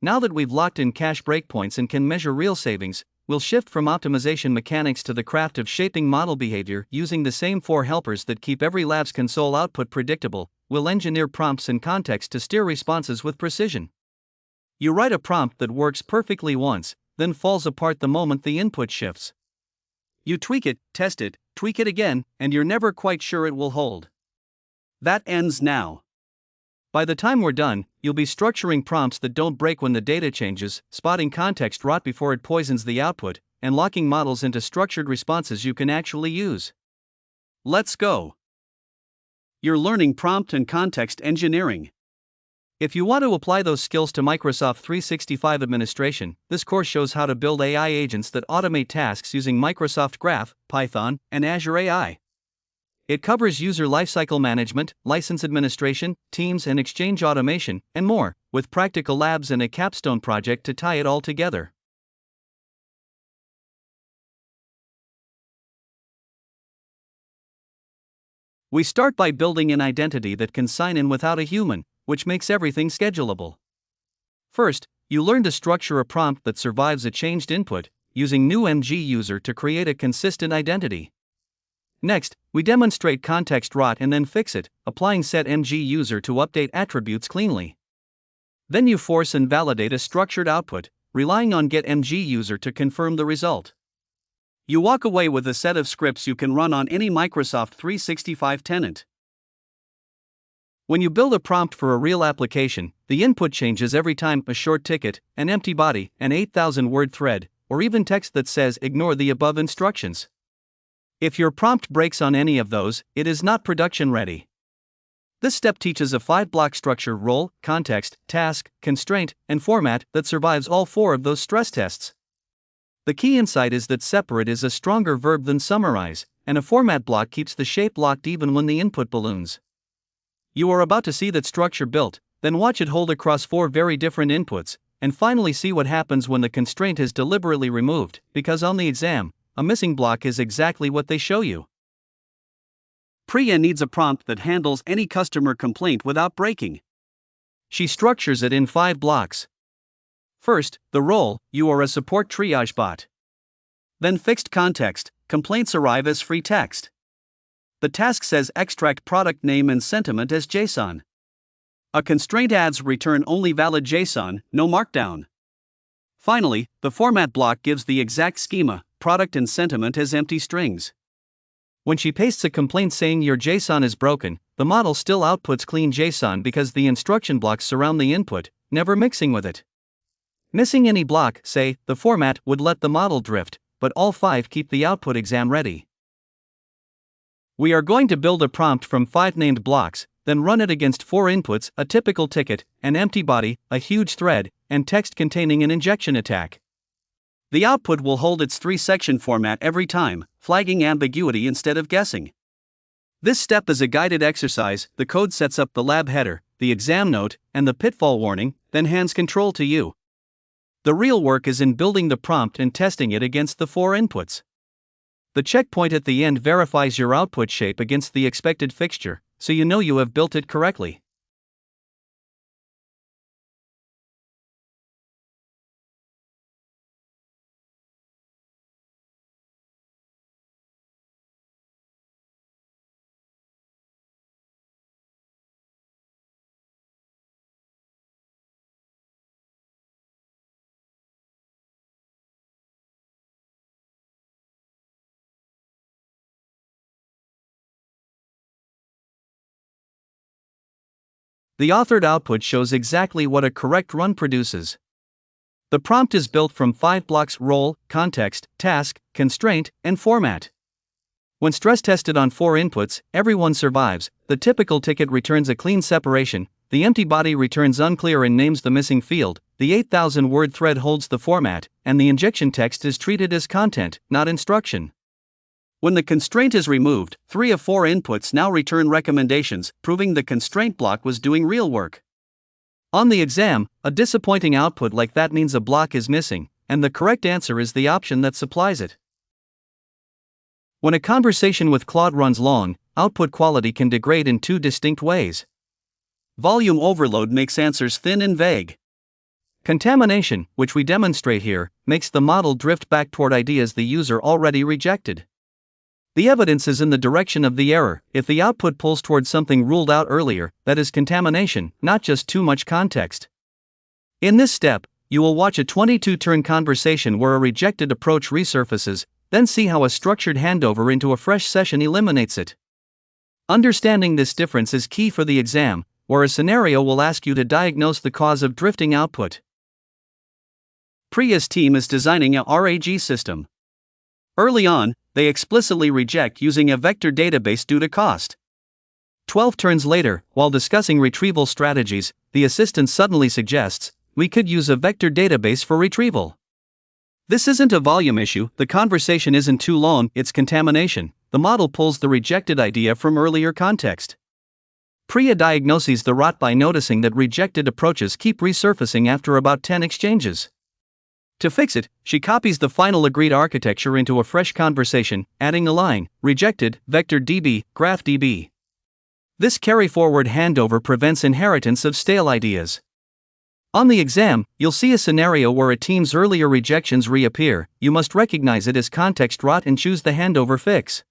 Now that we've locked in cache breakpoints and can measure real savings, we'll shift from optimization mechanics to the craft of shaping model behavior using the same 4 helpers that keep every lab's console output predictable. We'll engineer prompts and context to steer responses with precision. You write a prompt that works perfectly once, then falls apart the moment the input shifts. You tweak it, test it, tweak it again, and you're never quite sure it will hold. That ends now. By the time we're done, you'll be structuring prompts that don't break when the data changes, spotting context rot before it poisons the output, and locking models into structured responses you can actually use. Let's go. You're learning prompt and context engineering. If you want to apply those skills to Microsoft 365 administration, this course shows how to build AI agents that automate tasks using Microsoft Graph, Python, and Azure AI. It covers user lifecycle management, license administration, Teams and Exchange automation, and more, with practical labs and a capstone project to tie it all together. We start by building an identity that can sign in without a human, which makes everything schedulable. First, you learn to structure a prompt that survives a changed input, using new MG user to create a consistent identity. Next, we demonstrate context rot and then fix it, applying set MG user to update attributes cleanly. Then you force and validate a structured output, relying on get MG user to confirm the result. You walk away with a set of scripts you can run on any Microsoft 365 tenant. When you build a prompt for a real application, the input changes every time a short ticket, an empty body, an 8,000-word thread, or even text that says ignore the above instructions. If your prompt breaks on any of those, it is not production ready. This step teaches a 5-block structure: role, context, task, constraint, and format that survives all 4 of those stress tests. The key insight is that separate is a stronger verb than summarize, and a format block keeps the shape locked even when the input balloons. You are about to see that structure built, then watch it hold across 4 very different inputs, and finally see what happens when the constraint is deliberately removed, because on the exam, a missing block is exactly what they show you. Priya needs a prompt that handles any customer complaint without breaking. She structures it in 5 blocks. First, the role: you are a support triage bot. Then fixed context: complaints arrive as free text. The task says extract product name and sentiment as JSON. A constraint adds return only valid JSON, no markdown. Finally, the format block gives the exact schema: product and sentiment as empty strings. When she pastes a complaint saying your JSON is broken, the model still outputs clean JSON because the instruction blocks surround the input, never mixing with it. Missing any block, say, the format, would let the model drift, but all 5 keep the output exam ready. We are going to build a prompt from 5 named blocks, then run it against 4 inputs: a typical ticket, an empty body, a huge thread, and text containing an injection attack. The output will hold its 3-section format every time, flagging ambiguity instead of guessing. This step is a guided exercise. The code sets up the lab header, the exam note, and the pitfall warning, then hands control to you. The real work is in building the prompt and testing it against the 4 inputs. The checkpoint at the end verifies your output shape against the expected fixture, so you know you have built it correctly. The authored output shows exactly what a correct run produces. The prompt is built from 5 blocks: role, context, task, constraint, and format. When stress tested on 4 inputs, every one survives. The typical ticket returns a clean separation, the empty body returns unclear and names the missing field, the 8,000-word thread holds the format, and the injection text is treated as content, not instruction. When the constraint is removed, 3 of 4 inputs now return recommendations, proving the constraint block was doing real work. On the exam, a disappointing output like that means a block is missing, and the correct answer is the option that supplies it. When a conversation with Claude runs long, output quality can degrade in 2 distinct ways. Volume overload makes answers thin and vague. Contamination, which we demonstrate here, makes the model drift back toward ideas the user already rejected. The evidence is in the direction of the error. If the output pulls towards something ruled out earlier, that is contamination, not just too much context. In this step, you will watch a 22-turn conversation where a rejected approach resurfaces, then see how a structured handover into a fresh session eliminates it. Understanding this difference is key for the exam, where a scenario will ask you to diagnose the cause of drifting output. Priya's team is designing a RAG system. Early on, they explicitly reject using a vector database due to cost. 12 turns later, while discussing retrieval strategies, the assistant suddenly suggests, we could use a vector database for retrieval. This isn't a volume issue, the conversation isn't too long, it's contamination. The model pulls the rejected idea from earlier context. Priya diagnoses the rot by noticing that rejected approaches keep resurfacing after about 10 exchanges. To fix it, she copies the final agreed architecture into a fresh conversation, adding a line, rejected, vector DB, graph DB. This carry-forward handover prevents inheritance of stale ideas. On the exam, you'll see a scenario where a team's earlier rejections reappear. You must recognize it as context rot and choose the handover fix.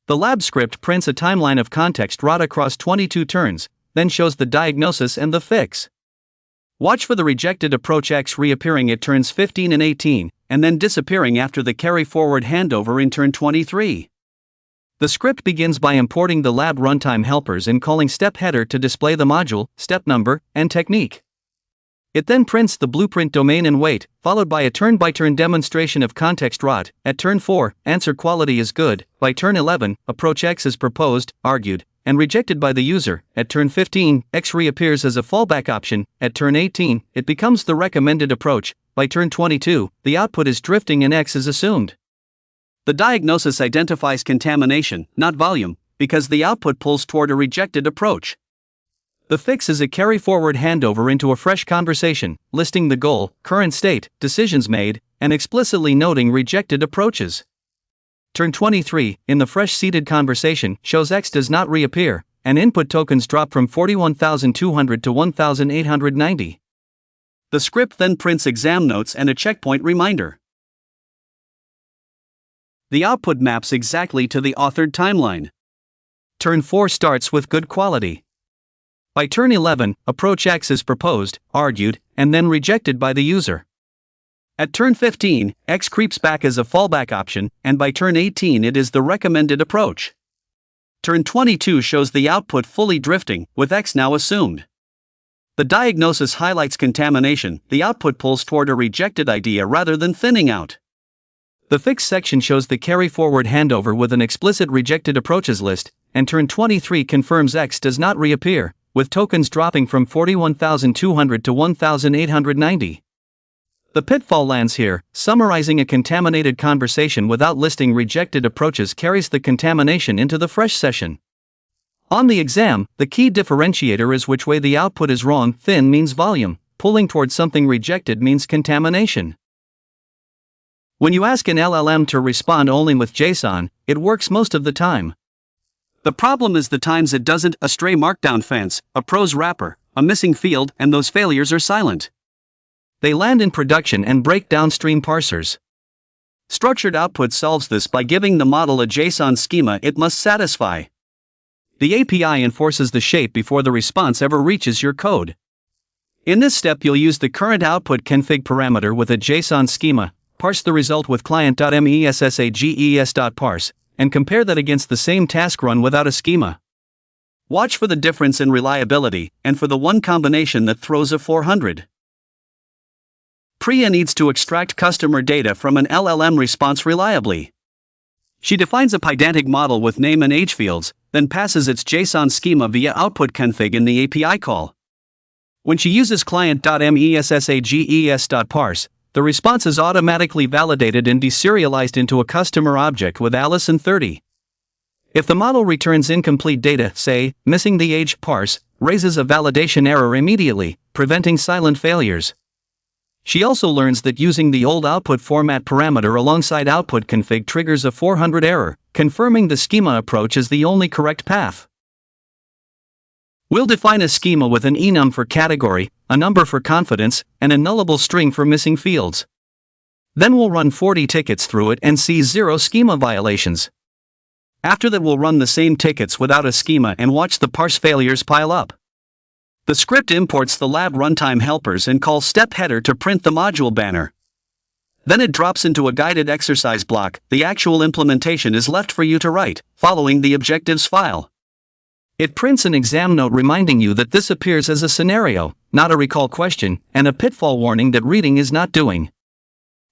The lab script prints a timeline of context rot across 22 turns, then shows the diagnosis and the fix. Watch for the rejected approach X reappearing at turns 15 and 18, and then disappearing after the carry-forward handover in turn 23. The script begins by importing the lab runtime helpers and calling step header to display the module, step number, and technique. It then prints the blueprint domain and weight, followed by a turn-by-turn demonstration of context rot. At turn 4, answer quality is good. By turn 11, approach X is proposed, argued, and rejected by the user. At turn 15, X reappears as a fallback option. At turn 18, it becomes the recommended approach. By turn 22, the output is drifting and X is assumed. The diagnosis identifies contamination, not volume, because the output pulls toward a rejected approach. The fix is a carry-forward handover into a fresh conversation, listing the goal, current state, decisions made, and explicitly noting rejected approaches. Turn 23, in the fresh seated conversation, shows X does not reappear, and input tokens drop from 41,200 to 1,890. The script then prints exam notes and a checkpoint reminder. The output maps exactly to the authored timeline. Turn 4 starts with good quality. By turn 11, approach X is proposed, argued, and then rejected by the user. At turn 15, X creeps back as a fallback option, and by turn 18 it is the recommended approach. Turn 22 shows the output fully drifting, with X now assumed. The diagnosis highlights contamination, the output pulls toward a rejected idea rather than thinning out. The fix section shows the carry-forward handover with an explicit rejected approaches list, and turn 23 confirms X does not reappear, with tokens dropping from 41,200 to 1,890. The pitfall lands here. Summarizing a contaminated conversation without listing rejected approaches carries the contamination into the fresh session. On the exam, the key differentiator is which way the output is wrong. Thin means volume, pulling towards something rejected means contamination. When you ask an LLM to respond only with JSON, it works most of the time. The problem is the times it doesn't: a stray markdown fence, a prose wrapper, a missing field, and those failures are silent. They land in production and break downstream parsers. Structured output solves this by giving the model a JSON schema it must satisfy. The API enforces the shape before the response ever reaches your code. In this step you'll use the current output config parameter with a JSON schema, parse the result with client.messages.parse, and compare that against the same task run without a schema. Watch for the difference in reliability, and for the one combination that throws a 400. Priya needs to extract customer data from an LLM response reliably. She defines a pydantic model with name and age fields, then passes its JSON schema via output config in the API call. When she uses client.messages.parse, the response is automatically validated and deserialized into a customer object with Alice and 30. If the model returns incomplete data, say, missing the age, parse raises a validation error immediately, preventing silent failures. She also learns that using the old output format parameter alongside output config triggers a 400 error, confirming the schema approach is the only correct path. We'll define a schema with an enum for category, a number for confidence, and a nullable string for missing fields. Then we'll run 40 tickets through it and see 0 schema violations. After that, we'll run the same tickets without a schema and watch the parse failures pile up. The script imports the lab runtime helpers and calls step header to print the module banner. Then it drops into a guided exercise block. The actual implementation is left for you to write, following the objectives file. It prints an exam note reminding you that this appears as a scenario, not a recall question, and a pitfall warning that reading is not doing.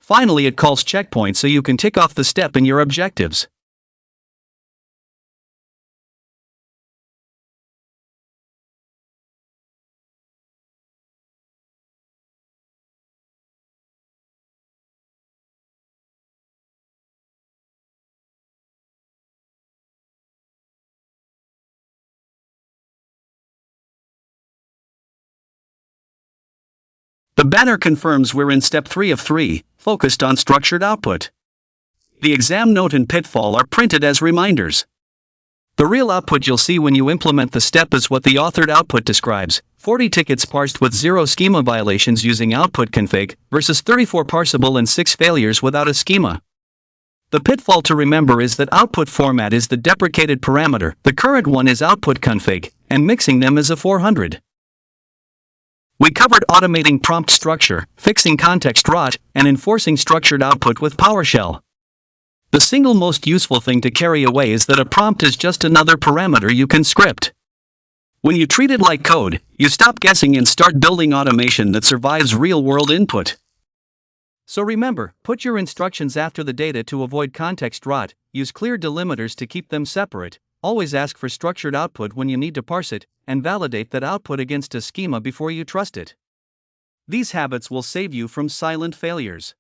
Finally, it calls checkpoints so you can tick off the step in your objectives. The banner confirms we're in step 3 of 3, focused on structured output. The exam note and pitfall are printed as reminders. The real output you'll see when you implement the step is what the authored output describes: 40 tickets parsed with 0 schema violations using output config, versus 34 parsable and 6 failures without a schema. The pitfall to remember is that output format is the deprecated parameter, the current one is output config, and mixing them is a 400. We covered automating prompt structure, fixing context rot, and enforcing structured output with PowerShell. The single most useful thing to carry away is that a prompt is just another parameter you can script. When you treat it like code, you stop guessing and start building automation that survives real-world input. So remember, put your instructions after the data to avoid context rot, use clear delimiters to keep them separate, always ask for structured output when you need to parse it, and validate that output against a schema before you trust it. These habits will save you from silent failures.